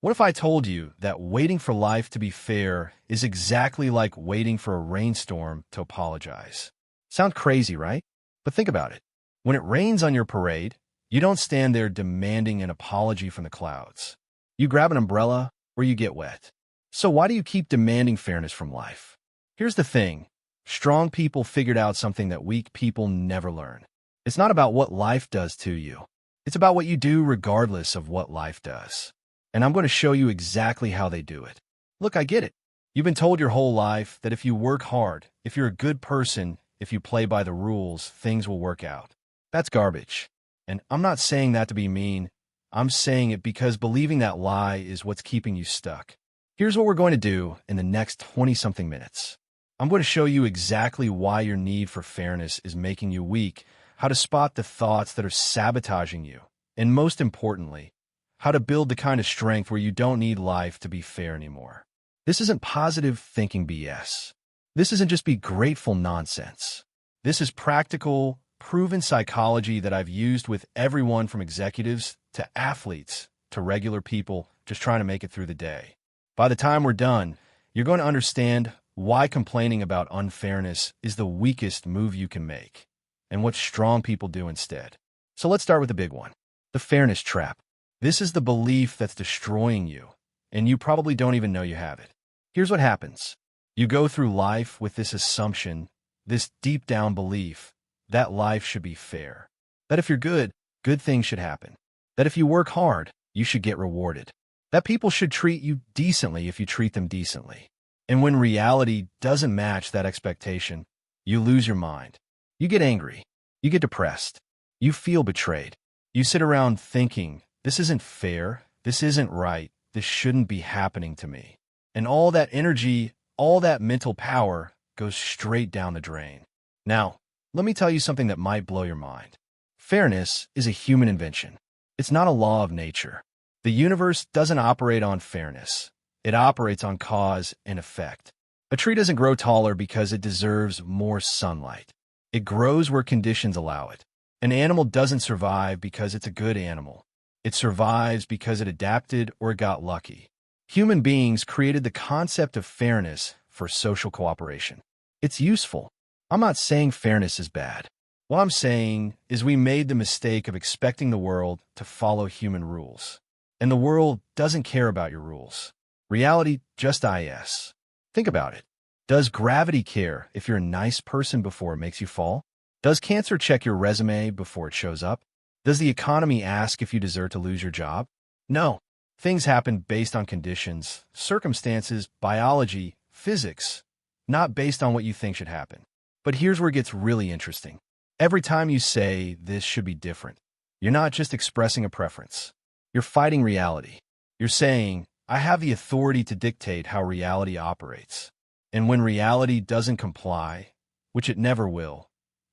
What if I told you that waiting for life to be fair is exactly like waiting for a rainstorm to apologize? Sound crazy, right? But think about it. When it rains on your parade, you don't stand there demanding an apology from the clouds. You grab an umbrella or you get wet. So why do you keep demanding fairness from life? Here's the thing. Strong people figured out something that weak people never learn. It's not about what life does to you. It's about what you do regardless of what life does. And I'm going to show you exactly how they do it. Look, I get it. You've been told your whole life that if you work hard, if you're a good person, if you play by the rules, things will work out. That's garbage. And I'm not saying that to be mean. I'm saying it because believing that lie is what's keeping you stuck. Here's what we're going to do in the next 20-something minutes. I'm going to show you exactly why your need for fairness is making you weak, how to spot the thoughts that are sabotaging you, and most importantly, how to build the kind of strength where you don't need life to be fair anymore. This isn't positive thinking BS. This isn't just be grateful nonsense. This is practical, proven psychology that I've used with everyone from executives to athletes to regular people just trying to make it through the day. By the time we're done, you're going to understand why complaining about unfairness is the weakest move you can make and what strong people do instead. So let's start with the big one, the fairness trap. This is the belief that's destroying you, and you probably don't even know you have it. Here's what happens. You go through life with this assumption, this deep down belief, that life should be fair. That if you're good, good things should happen. That if you work hard, you should get rewarded. That people should treat you decently if you treat them decently. And when reality doesn't match that expectation, you lose your mind. You get angry. You get depressed. You feel betrayed. You sit around thinking, this isn't fair, this isn't right, this shouldn't be happening to me. And all that energy, all that mental power goes straight down the drain. Now, let me tell you something that might blow your mind. Fairness is a human invention. It's not a law of nature. The universe doesn't operate on fairness. It operates on cause and effect. A tree doesn't grow taller because it deserves more sunlight. It grows where conditions allow it. An animal doesn't survive because it's a good animal. It survives because it adapted or got lucky. Human beings created the concept of fairness for social cooperation. It's useful. I'm not saying fairness is bad. What I'm saying is we made the mistake of expecting the world to follow human rules. And the world doesn't care about your rules. Reality just is. Think about it. Does gravity care if you're a nice person before it makes you fall? Does cancer check your resume before it shows up? Does the economy ask if you deserve to lose your job? No. Things happen based on conditions, circumstances, biology, physics, not based on what you think should happen. But here's where it gets really interesting. Every time you say this should be different, you're not just expressing a preference. You're fighting reality. You're saying, I have the authority to dictate how reality operates. And when reality doesn't comply, which it never will,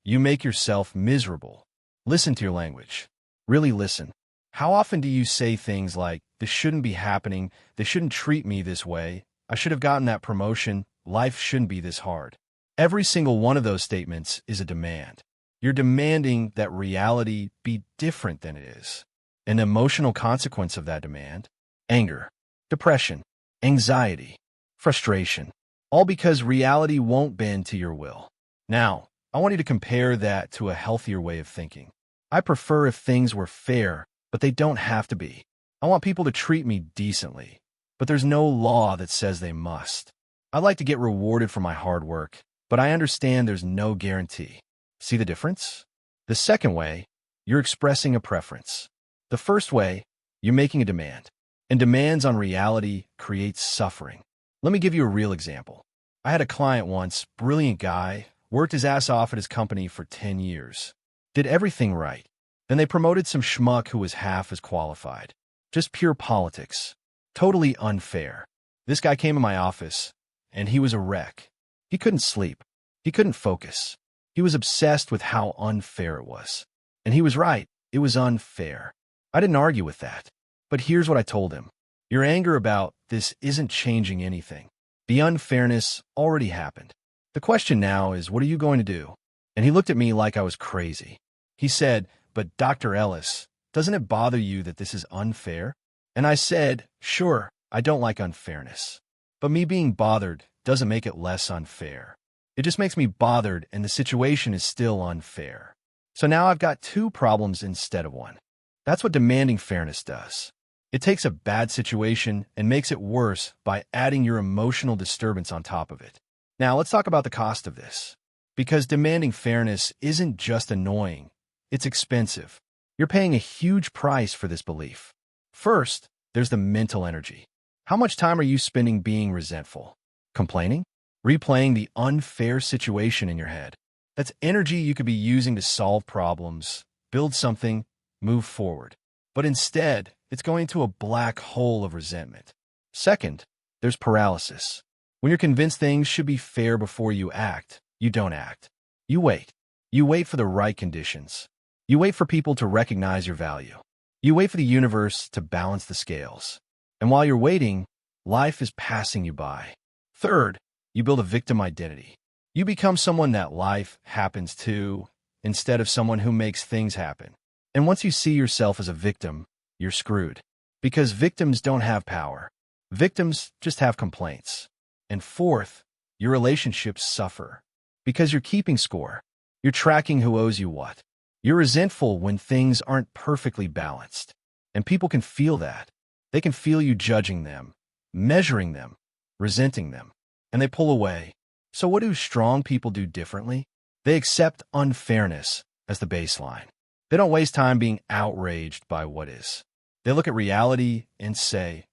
you make yourself miserable. Listen to your language. Really listen. How often do you say things like, this shouldn't be happening, they shouldn't treat me this way, I should have gotten that promotion, life shouldn't be this hard. Every single one of those statements is a demand. You're demanding that reality be different than it is. An emotional consequence of that demand, anger, depression, anxiety, frustration, all because reality won't bend to your will. Now, I want you to compare that to a healthier way of thinking. I prefer if things were fair, but they don't have to be. I want people to treat me decently, but there's no law that says they must. I'd like to get rewarded for my hard work, but I understand there's no guarantee. See the difference? The second way, you're expressing a preference. The first way, you're making a demand. And demands on reality create suffering. Let me give you a real example. I had a client once, brilliant guy, worked his ass off at his company for 10 years. Did everything right. Then they promoted some schmuck who was half as qualified. Just pure politics. Totally unfair. This guy came in my office, and he was a wreck. He couldn't sleep. He couldn't focus. He was obsessed with how unfair it was. And he was right. It was unfair. I didn't argue with that. But here's what I told him. Your anger about this isn't changing anything. The unfairness already happened. The question now is, what are you going to do? And he looked at me like I was crazy. He said, but Dr. Ellis, doesn't it bother you that this is unfair? And I said, sure, I don't like unfairness. But me being bothered doesn't make it less unfair. It just makes me bothered and the situation is still unfair. So now I've got two problems instead of one. That's what demanding fairness does. It takes a bad situation and makes it worse by adding your emotional disturbance on top of it. Now let's talk about the cost of this. Because demanding fairness isn't just annoying, it's expensive. You're paying a huge price for this belief. First, there's the mental energy. How much time are you spending being resentful? Complaining? Replaying the unfair situation in your head? That's energy you could be using to solve problems, build something, move forward. But instead, it's going to a black hole of resentment. Second, there's paralysis. When you're convinced things should be fair before you act, you don't act. You wait. You wait for the right conditions. You wait for people to recognize your value. You wait for the universe to balance the scales. And while you're waiting, life is passing you by. Third, you build a victim identity. You become someone that life happens to, instead of someone who makes things happen. And once you see yourself as a victim, you're screwed. Because victims don't have power. Victims just have complaints. And fourth, your relationships suffer. Because you're keeping score. You're tracking who owes you what. You're resentful when things aren't perfectly balanced. And people can feel that. They can feel you judging them, measuring them, resenting them. And they pull away. So what do strong people do differently? They accept unfairness as the baseline. They don't waste time being outraged by what is. They look at reality and say,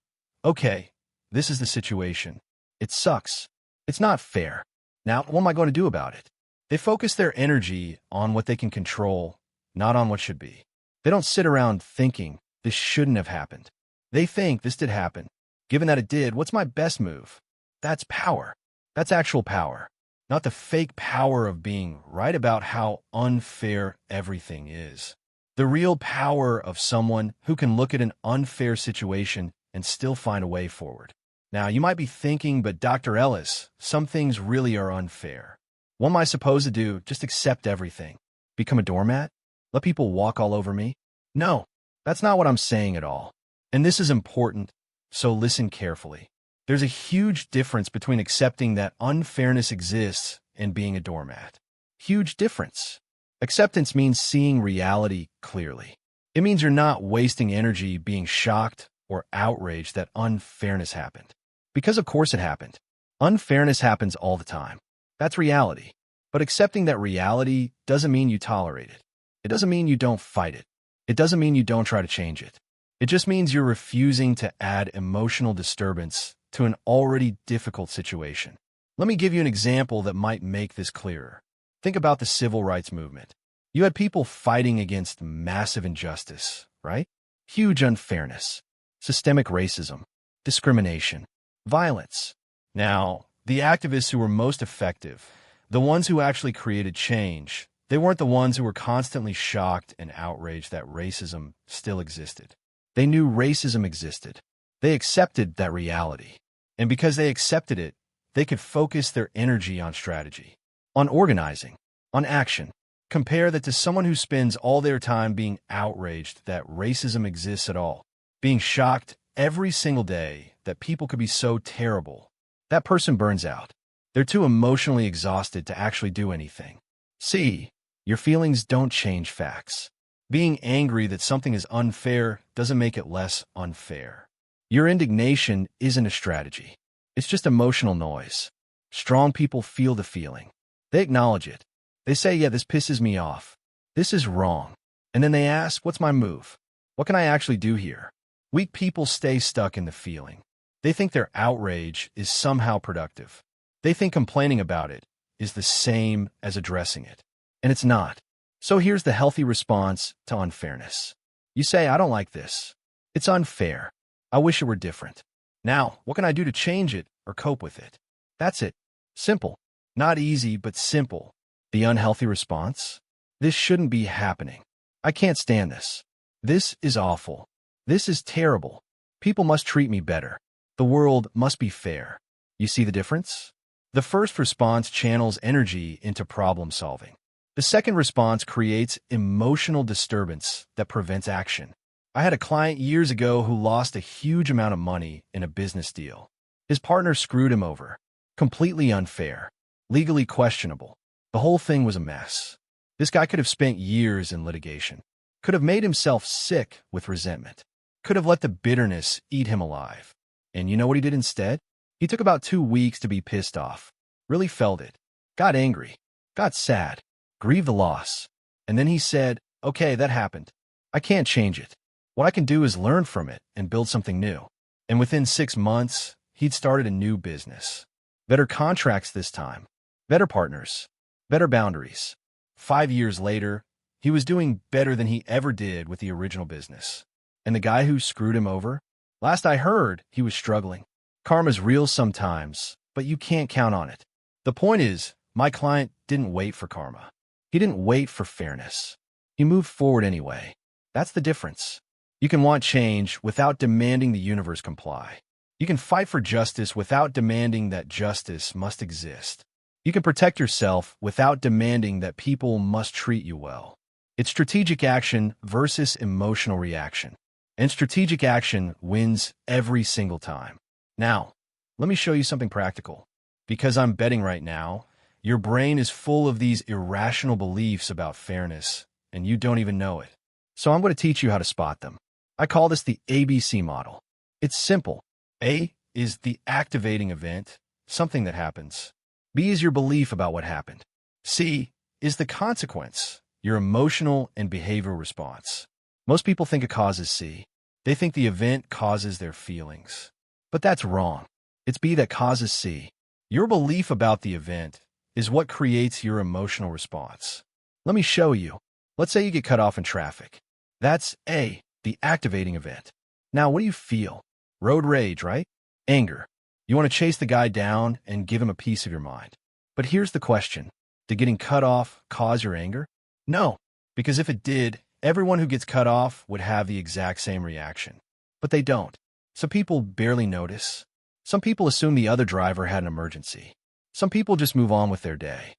okay, this is the situation. It sucks. It's not fair. Now, what am I going to do about it? They focus their energy on what they can control, not on what should be. They don't sit around thinking, this shouldn't have happened. They think, this did happen. Given that it did, what's my best move? That's power. That's actual power. Not the fake power of being right about how unfair everything is. The real power of someone who can look at an unfair situation and still find a way forward. Now, you might be thinking, but Dr. Ellis, some things really are unfair. What am I supposed to do? Just accept everything? Become a doormat? Let people walk all over me? No, that's not what I'm saying at all. And this is important, so listen carefully. There's a huge difference between accepting that unfairness exists and being a doormat. Huge difference. Acceptance means seeing reality clearly. It means you're not wasting energy being shocked or outraged that unfairness happened. Because of course it happened. Unfairness happens all the time. That's reality. But accepting that reality doesn't mean you tolerate it. It doesn't mean you don't fight it. It doesn't mean you don't try to change it. It just means you're refusing to add emotional disturbance to an already difficult situation. Let me give you an example that might make this clearer. Think about the civil rights movement. You had people fighting against massive injustice, right? Huge unfairness, systemic racism, discrimination, violence. Now, the activists who were most effective, the ones who actually created change, they weren't the ones who were constantly shocked and outraged that racism still existed. They knew racism existed. They accepted that reality. And because they accepted it, they could focus their energy on strategy, on organizing, on action. Compare that to someone who spends all their time being outraged that racism exists at all, being shocked every single day that people could be so terrible. That person burns out. They're too emotionally exhausted to actually do anything. See, your feelings don't change facts. Being angry that something is unfair doesn't make it less unfair. Your indignation isn't a strategy. It's just emotional noise. Strong people feel the feeling. They acknowledge it. They say, yeah, this pisses me off. This is wrong. And then they ask, what's my move? What can I actually do here? Weak people stay stuck in the feeling. They think their outrage is somehow productive. They think complaining about it is the same as addressing it. And it's not. So here's the healthy response to unfairness. You say, I don't like this. It's unfair. I wish it were different. Now, what can I do to change it or cope with it? That's it. Simple. Not easy, but simple. The unhealthy response? This shouldn't be happening. I can't stand this. This is awful. This is terrible. People must treat me better. The world must be fair. You see the difference? The first response channels energy into problem solving. The second response creates emotional disturbance that prevents action. I had a client years ago who lost a huge amount of money in a business deal. His partner screwed him over. Completely unfair. Legally questionable. The whole thing was a mess. This guy could have spent years in litigation. Could have made himself sick with resentment. Could have let the bitterness eat him alive. And you know what he did instead? He took about 2 weeks to be pissed off. Really felt it. Got angry. Got sad. Grieved the loss. And then he said, okay, that happened. I can't change it. What I can do is learn from it and build something new. And within 6 months, he'd started a new business. Better contracts this time. Better partners. Better boundaries. 5 years later, he was doing better than he ever did with the original business. And the guy who screwed him over? Last I heard, he was struggling. Karma's real sometimes, but you can't count on it. The point is, my client didn't wait for karma. He didn't wait for fairness. He moved forward anyway. That's the difference. You can want change without demanding the universe comply. You can fight for justice without demanding that justice must exist. You can protect yourself without demanding that people must treat you well. It's strategic action versus emotional reaction. And strategic action wins every single time. Now, let me show you something practical. Because I'm betting right now, your brain is full of these irrational beliefs about fairness, and you don't even know it. So I'm going to teach you how to spot them. I call this the ABC model. It's simple. A is the activating event, something that happens. B is your belief about what happened. C is the consequence, your emotional and behavioral response. Most people think a cause is C. They think the event causes their feelings. But that's wrong. It's B that causes C. Your belief about the event is what creates your emotional response. Let me show you. Let's say you get cut off in traffic. That's A, the activating event. Now, what do you feel? Road rage, right? Anger. You want to chase the guy down and give him a piece of your mind. But here's the question. Did getting cut off cause your anger? No, because if it did, everyone who gets cut off would have the exact same reaction. But they don't. Some people barely notice. Some people assume the other driver had an emergency. Some people just move on with their day.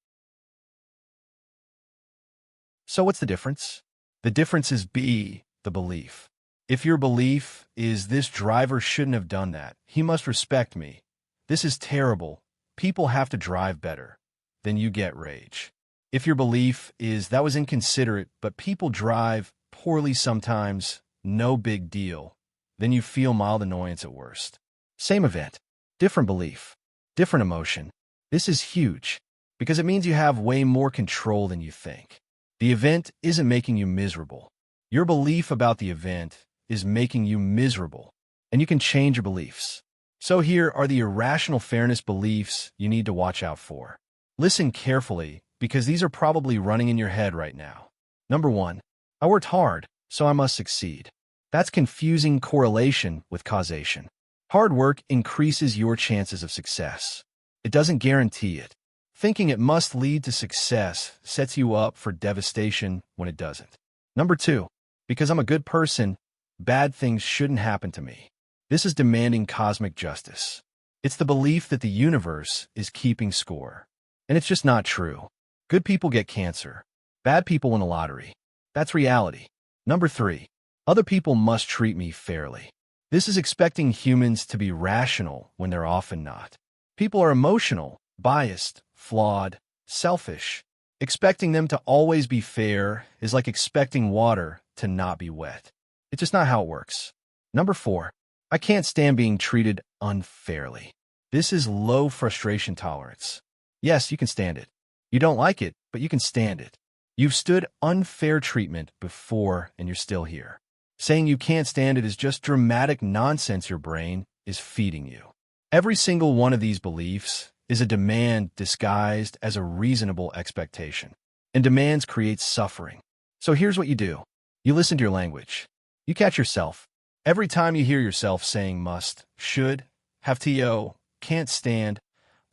So what's the difference? The difference is B, the belief. If your belief is this driver shouldn't have done that, he must respect me, this is terrible, people have to drive better, then you get rage. If your belief is that was inconsiderate, but people drive poorly sometimes, no big deal, then you feel mild annoyance at worst. Same event, different belief, different emotion. This is huge because it means you have way more control than you think. The event isn't making you miserable. Your belief about the event is making you miserable, and you can change your beliefs. So here are the irrational fairness beliefs you need to watch out for. Listen carefully, because these are probably running in your head right now. Number 1, I worked hard, so I must succeed. That's confusing correlation with causation. Hard work increases your chances of success. It doesn't guarantee it. Thinking it must lead to success sets you up for devastation when it doesn't. Number 2, because I'm a good person, bad things shouldn't happen to me. This is demanding cosmic justice. It's the belief that the universe is keeping score. And it's just not true. Good people get cancer. Bad people win a lottery. That's reality. Number 3, other people must treat me fairly. This is expecting humans to be rational when they're often not. People are emotional, biased, flawed, selfish. Expecting them to always be fair is like expecting water to not be wet. It's just not how it works. Number 4, I can't stand being treated unfairly. This is low frustration tolerance. Yes, you can stand it. You don't like it, but you can stand it. You've stood unfair treatment before and you're still here. Saying you can't stand it is just dramatic nonsense your brain is feeding you. Every single one of these beliefs is a demand disguised as a reasonable expectation. And demands create suffering. So here's what you do. You listen to your language. You catch yourself. Every time you hear yourself saying must, should, have to, can't stand,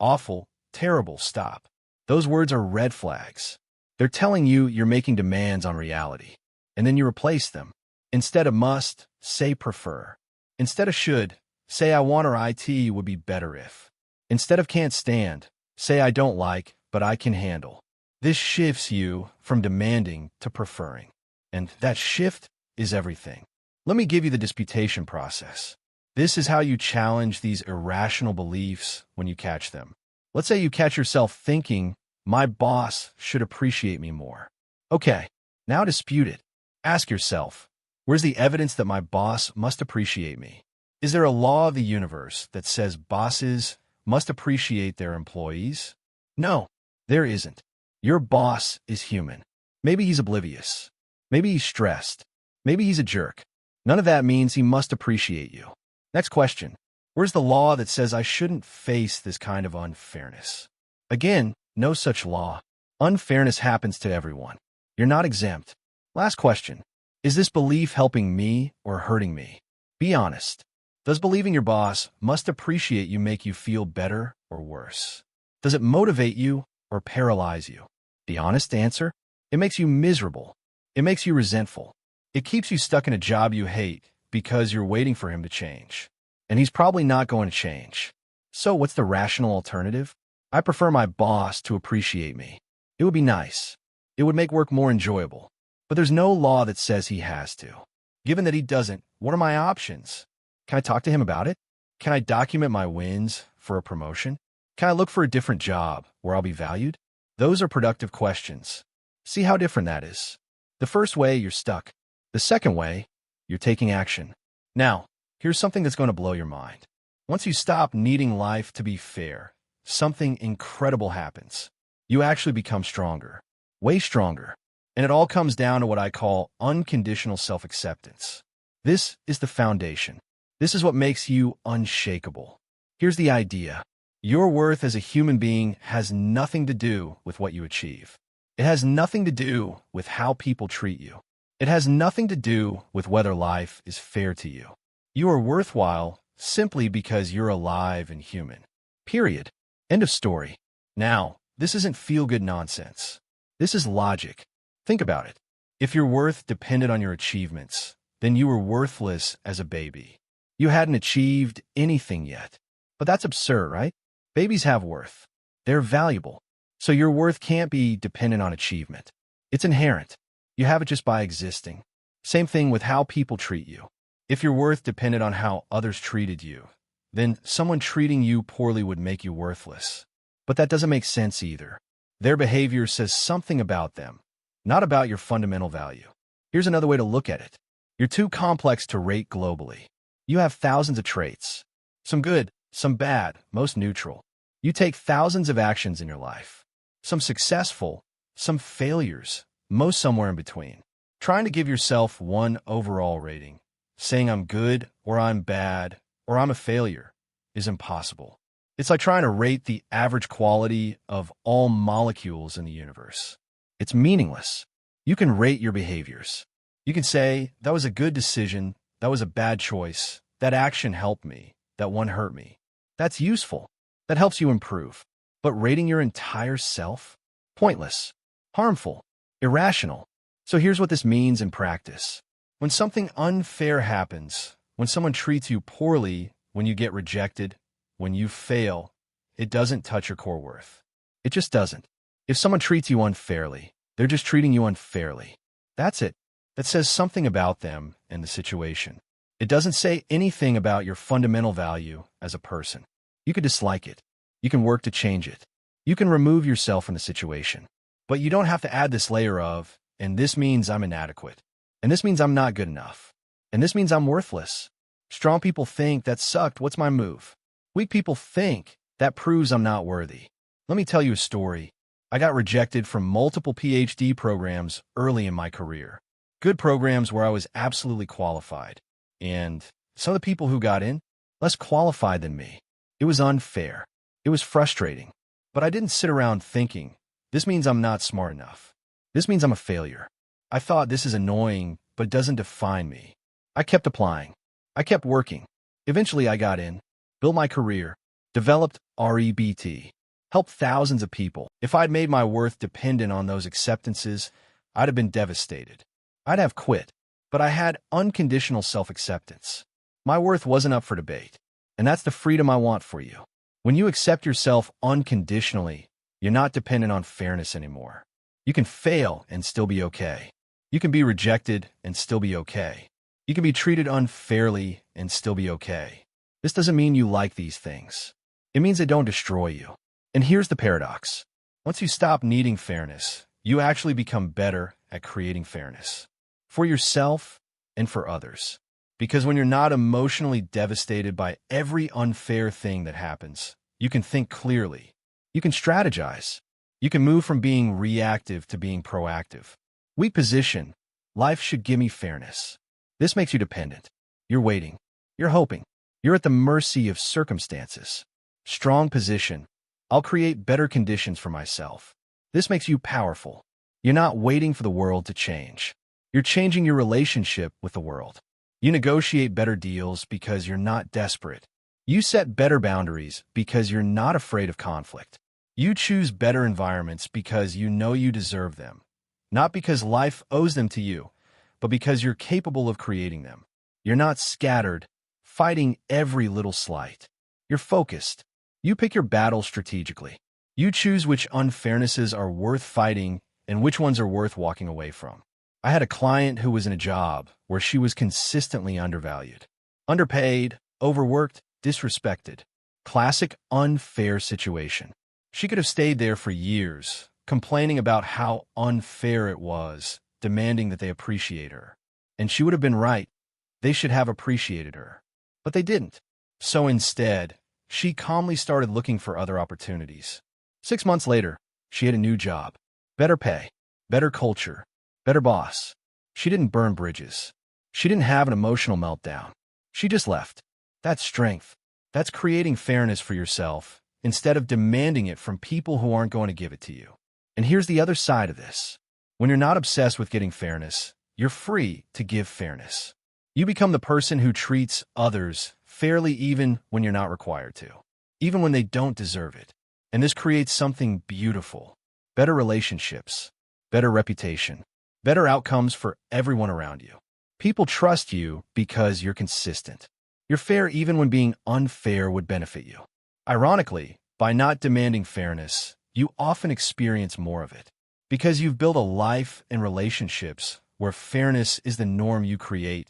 awful, terrible, stop. Those words are red flags. They're telling you you're making demands on reality. And then you replace them. Instead of must, say prefer. Instead of should, say I want or it would be better if. Instead of can't stand, say I don't like, but I can handle. This shifts you from demanding to preferring. And that shift is everything. Let me give you the disputation process. This is how you challenge these irrational beliefs when you catch them. Let's say you catch yourself thinking, my boss should appreciate me more. Okay, now dispute it. Ask yourself, where's the evidence that my boss must appreciate me? Is there a law of the universe that says bosses must appreciate their employees? No, there isn't. Your boss is human. Maybe he's oblivious. Maybe he's stressed. Maybe he's a jerk. None of that means he must appreciate you. Next question. Where's the law that says I shouldn't face this kind of unfairness? Again, no such law. Unfairness happens to everyone. You're not exempt. Last question. Is this belief helping me or hurting me? Be honest. Does believing your boss must appreciate you make you feel better or worse? Does it motivate you or paralyze you? The honest answer? It makes you miserable. It makes you resentful. It keeps you stuck in a job you hate because you're waiting for him to change. And he's probably not going to change. So what's the rational alternative? I prefer my boss to appreciate me. It would be nice. It would make work more enjoyable. But there's no law that says he has to. Given that he doesn't, what are my options? Can I talk to him about it? Can I document my wins for a promotion? Can I look for a different job where I'll be valued? Those are productive questions. See how different that is. The first way, you're stuck. The second way, you're taking action. Now, here's something that's going to blow your mind. Once you stop needing life to be fair, something incredible happens. You actually become stronger, way stronger. And it all comes down to what I call unconditional self-acceptance. This is the foundation. This is what makes you unshakable. Here's the idea. Your worth as a human being has nothing to do with what you achieve. It has nothing to do with how people treat you. It has nothing to do with whether life is fair to you. You are worthwhile simply because you're alive and human. Period. End of story. Now, this isn't feel-good nonsense. This is logic. Think about it. If your worth depended on your achievements, then you were worthless as a baby. You hadn't achieved anything yet. But that's absurd, right? Babies have worth. They're valuable. So your worth can't be dependent on achievement. It's inherent. You have it just by existing. Same thing with how people treat you. If your worth depended on how others treated you, then someone treating you poorly would make you worthless. But that doesn't make sense either. Their behavior says something about them, not about your fundamental value. Here's another way to look at it. You're too complex to rate globally. You have thousands of traits. Some good, some bad, most neutral. You take thousands of actions in your life. Some successful, some failures, most somewhere in between. Trying to give yourself one overall rating, saying I'm good or I'm bad or I'm a failure, is impossible. It's like trying to rate the average quality of all molecules in the universe. It's meaningless. You can rate your behaviors. You can say, that was a good decision, that was a bad choice, that action helped me, that one hurt me. That's useful. That helps you improve. But rating your entire self? Pointless, harmful, irrational. So here's what this means in practice. When something unfair happens, when someone treats you poorly, when you get rejected, when you fail, it doesn't touch your core worth. It just doesn't. If someone treats you unfairly, they're just treating you unfairly. That's it. That says something about them and the situation. It doesn't say anything about your fundamental value as a person. You could dislike it. You can work to change it. You can remove yourself from the situation. But you don't have to add this layer of, and this means I'm inadequate. And this means I'm not good enough. And this means I'm worthless. Strong people think, that sucked, what's my move? Weak people think, that proves I'm not worthy. Let me tell you a story. I got rejected from multiple PhD programs early in my career. Good programs where I was absolutely qualified. And some of the people who got in, less qualified than me. It was unfair. It was frustrating. But I didn't sit around thinking, this means I'm not smart enough. This means I'm a failure. I thought, this is annoying, but it doesn't define me. I kept applying. I kept working. Eventually I got in, built my career, developed REBT, helped thousands of people. If I'd made my worth dependent on those acceptances, I'd have been devastated. I'd have quit. But I had unconditional self-acceptance. My worth wasn't up for debate. And that's the freedom I want for you. When you accept yourself unconditionally, you're not dependent on fairness anymore. You can fail and still be okay. You can be rejected and still be okay. You can be treated unfairly and still be okay. This doesn't mean you like these things. It means they don't destroy you. And here's the paradox. Once you stop needing fairness, you actually become better at creating fairness. For yourself and for others. Because when you're not emotionally devastated by every unfair thing that happens, you can think clearly. You can strategize. You can move from being reactive to being proactive. Weak position. Life should give me fairness. This makes you dependent. You're waiting. You're hoping. You're at the mercy of circumstances. Strong position. I'll create better conditions for myself. This makes you powerful. You're not waiting for the world to change. You're changing your relationship with the world. You negotiate better deals because you're not desperate. You set better boundaries because you're not afraid of conflict. You choose better environments because you know you deserve them. Not because life owes them to you, but because you're capable of creating them. You're not scattered, fighting every little slight. You're focused. You pick your battles strategically. You choose which unfairnesses are worth fighting and which ones are worth walking away from. I had a client who was in a job where she was consistently undervalued, underpaid, overworked, disrespected. Classic unfair situation. She could have stayed there for years, complaining about how unfair it was, demanding that they appreciate her. And she would have been right. They should have appreciated her. But they didn't. So instead, she calmly started looking for other opportunities. 6 months later, she had a new job. Better pay, better culture, better boss. She didn't burn bridges. She didn't have an emotional meltdown. She just left. That's strength. That's creating fairness for yourself instead of demanding it from people who aren't going to give it to you. And here's the other side of this. When you're not obsessed with getting fairness, you're free to give fairness. You become the person who treats others fairly even when you're not required to, even when they don't deserve it. And this creates something beautiful. Better relationships, better reputation, better outcomes for everyone around you. People trust you because you're consistent. You're fair even when being unfair would benefit you. Ironically, by not demanding fairness, you often experience more of it. Because you've built a life and relationships where fairness is the norm you create,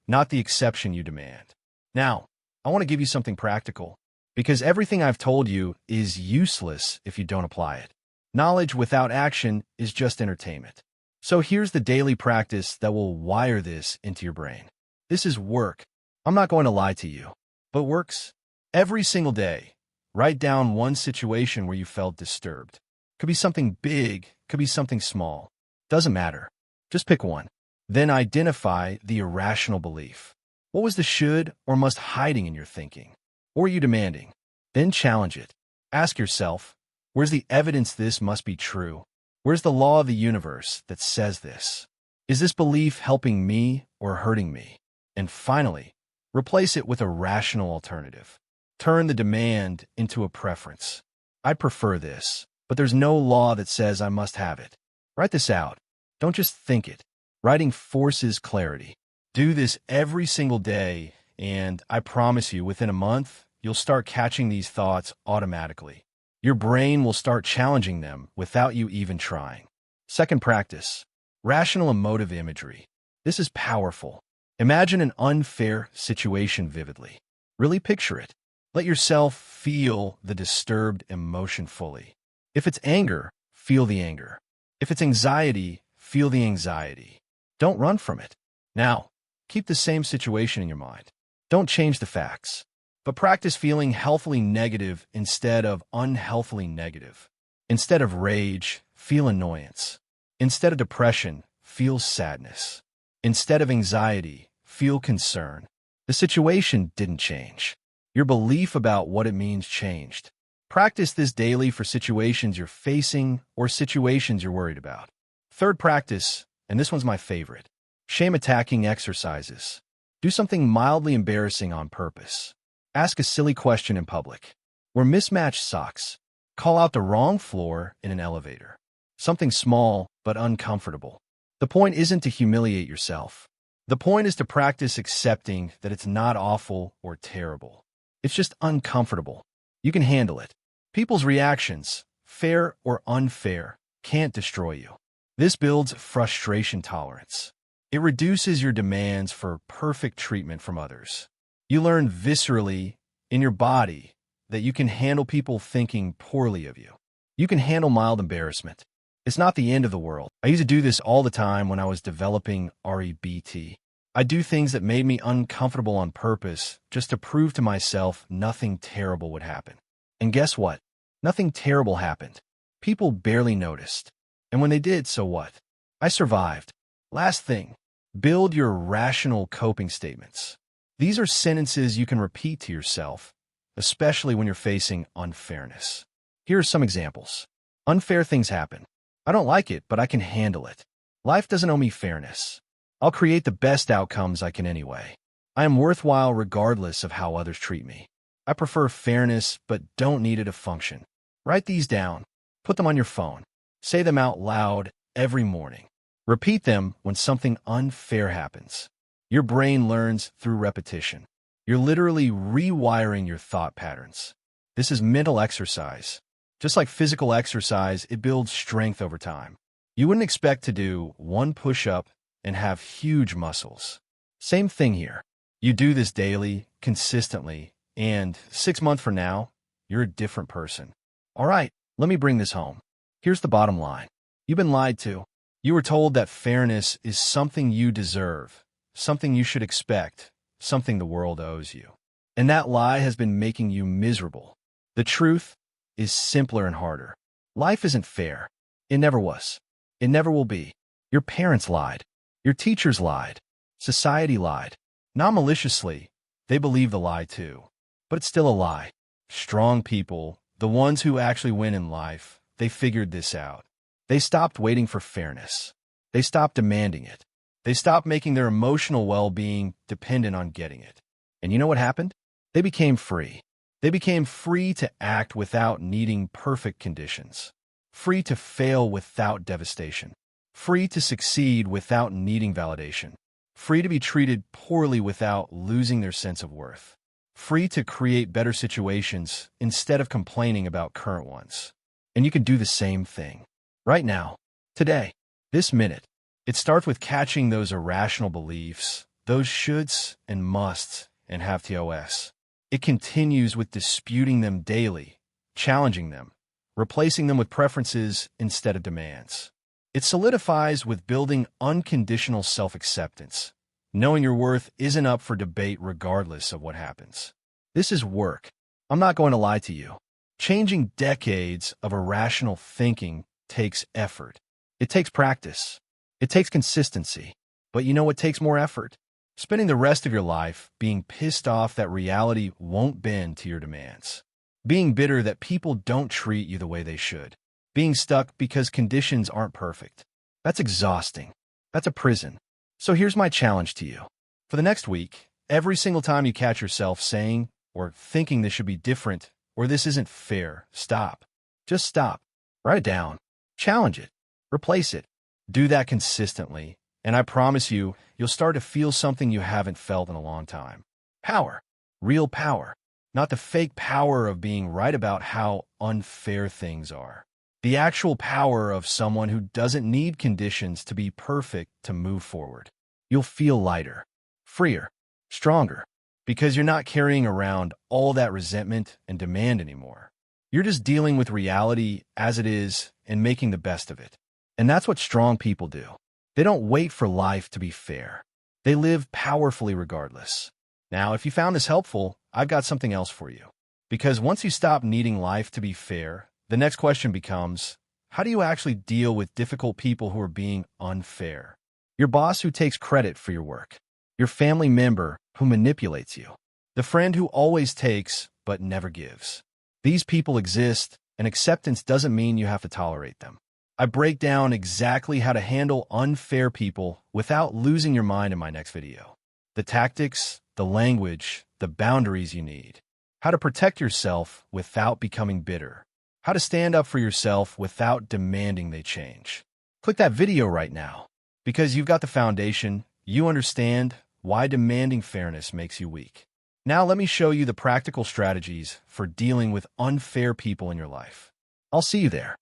not the exception you demand. Now, I want to give you something practical, because everything I've told you is useless if you don't apply it. Knowledge without action is just entertainment. So here's the daily practice that will wire this into your brain. This is work. I'm not going to lie to you, but works. Every single day, write down one situation where you felt disturbed. Could be something big, could be something small. Doesn't matter. Just pick one. Then identify the irrational belief. What was the should or must hiding in your thinking? Or are you demanding? Then challenge it. Ask yourself, where's the evidence this must be true? Where's the law of the universe that says this? Is this belief helping me or hurting me? And finally, replace it with a rational alternative. Turn the demand into a preference. I prefer this, but there's no law that says I must have it. Write this out. Don't just think it. Writing forces clarity. Do this every single day, and I promise you, within a month, you'll start catching these thoughts automatically. Your brain will start challenging them without you even trying. Second practice, rational emotive imagery. This is powerful. Imagine an unfair situation vividly. Really picture it. Let yourself feel the disturbed emotion fully. If it's anger, feel the anger. If it's anxiety, feel the anxiety. Don't run from it. Now, keep the same situation in your mind. Don't change the facts, but practice feeling healthily negative instead of unhealthily negative. Instead of rage, feel annoyance. Instead of depression, feel sadness. Instead of anxiety, feel concern. The situation didn't change. Your belief about what it means changed. Practice this daily for situations you're facing or situations you're worried about. Third practice, and this one's my favorite, shame-attacking exercises. Do something mildly embarrassing on purpose. Ask a silly question in public. Wear mismatched socks. Call out the wrong floor in an elevator. Something small but uncomfortable. The point isn't to humiliate yourself. The point is to practice accepting that it's not awful or terrible. It's just uncomfortable. You can handle it. People's reactions, fair or unfair, can't destroy you. This builds frustration tolerance. It reduces your demands for perfect treatment from others. You learn viscerally in your body that you can handle people thinking poorly of you. You can handle mild embarrassment. It's not the end of the world. I used to do this all the time when I was developing REBT. I do things that made me uncomfortable on purpose just to prove to myself nothing terrible would happen. And guess what? Nothing terrible happened. People barely noticed. And when they did, so what? I survived. Last thing, build your rational coping statements. These are sentences you can repeat to yourself, especially when you're facing unfairness. Here are some examples. Unfair things happen. I don't like it, but I can handle it. Life doesn't owe me fairness. I'll create the best outcomes I can anyway. I am worthwhile regardless of how others treat me. I prefer fairness, but don't need it to function. Write these down. Put them on your phone. Say them out loud every morning. Repeat them when something unfair happens. Your brain learns through repetition. You're literally rewiring your thought patterns. This is mental exercise. Just like physical exercise, it builds strength over time. You wouldn't expect to do one push-up and have huge muscles. Same thing here. You do this daily, consistently, and 6 months from now, you're a different person. All right, let me bring this home. Here's the bottom line. You've been lied to. You were told that fairness is something you deserve, something you should expect, something the world owes you. And that lie has been making you miserable. The truth is simpler and harder. Life isn't fair. It never was. It never will be. Your parents lied. Your teachers lied. Society lied. Not maliciously. They believe the lie too. But it's still a lie. Strong people, the ones who actually win in life, they figured this out. They stopped waiting for fairness. They stopped demanding it. They stopped making their emotional well-being dependent on getting it. And you know what happened? They became free. They became free to act without needing perfect conditions. Free to fail without devastation. Free to succeed without needing validation. Free to be treated poorly without losing their sense of worth. Free to create better situations instead of complaining about current ones. And you can do the same thing. Right now, today, this minute. It starts with catching those irrational beliefs, those shoulds and musts and have tos. It continues with disputing them daily, challenging them, replacing them with preferences instead of demands. It solidifies with building unconditional self-acceptance, knowing your worth isn't up for debate regardless of what happens. This is work. I'm not going to lie to you. Changing decades of irrational thinking takes effort. It takes practice. It takes consistency. But you know what takes more effort? Spending the rest of your life being pissed off that reality won't bend to your demands. Being bitter that people don't treat you the way they should. Being stuck because conditions aren't perfect. That's exhausting. That's a prison. So here's my challenge to you. For the next week, every single time you catch yourself saying or thinking this should be different or this isn't fair, stop. Just stop. Write it down. Challenge it. Replace it. Do that consistently, and I promise you, you'll start to feel something you haven't felt in a long time. Power. Real power. Not the fake power of being right about how unfair things are. The actual power of someone who doesn't need conditions to be perfect to move forward. You'll feel lighter, freer, stronger, because you're not carrying around all that resentment and demand anymore. You're just dealing with reality as it is and making the best of it. And that's what strong people do. They don't wait for life to be fair. They live powerfully regardless. Now, if you found this helpful, I've got something else for you. Because once you stop needing life to be fair, the next question becomes, how do you actually deal with difficult people who are being unfair? Your boss who takes credit for your work. Your family member who manipulates you. The friend who always takes but never gives. These people exist, and acceptance doesn't mean you have to tolerate them. I break down exactly how to handle unfair people without losing your mind in my next video. The tactics, the language, the boundaries you need. How to protect yourself without becoming bitter. How to stand up for yourself without demanding they change. Click that video right now. Because you've got the foundation, you understand why demanding fairness makes you weak. Now let me show you the practical strategies for dealing with unfair people in your life. I'll see you there.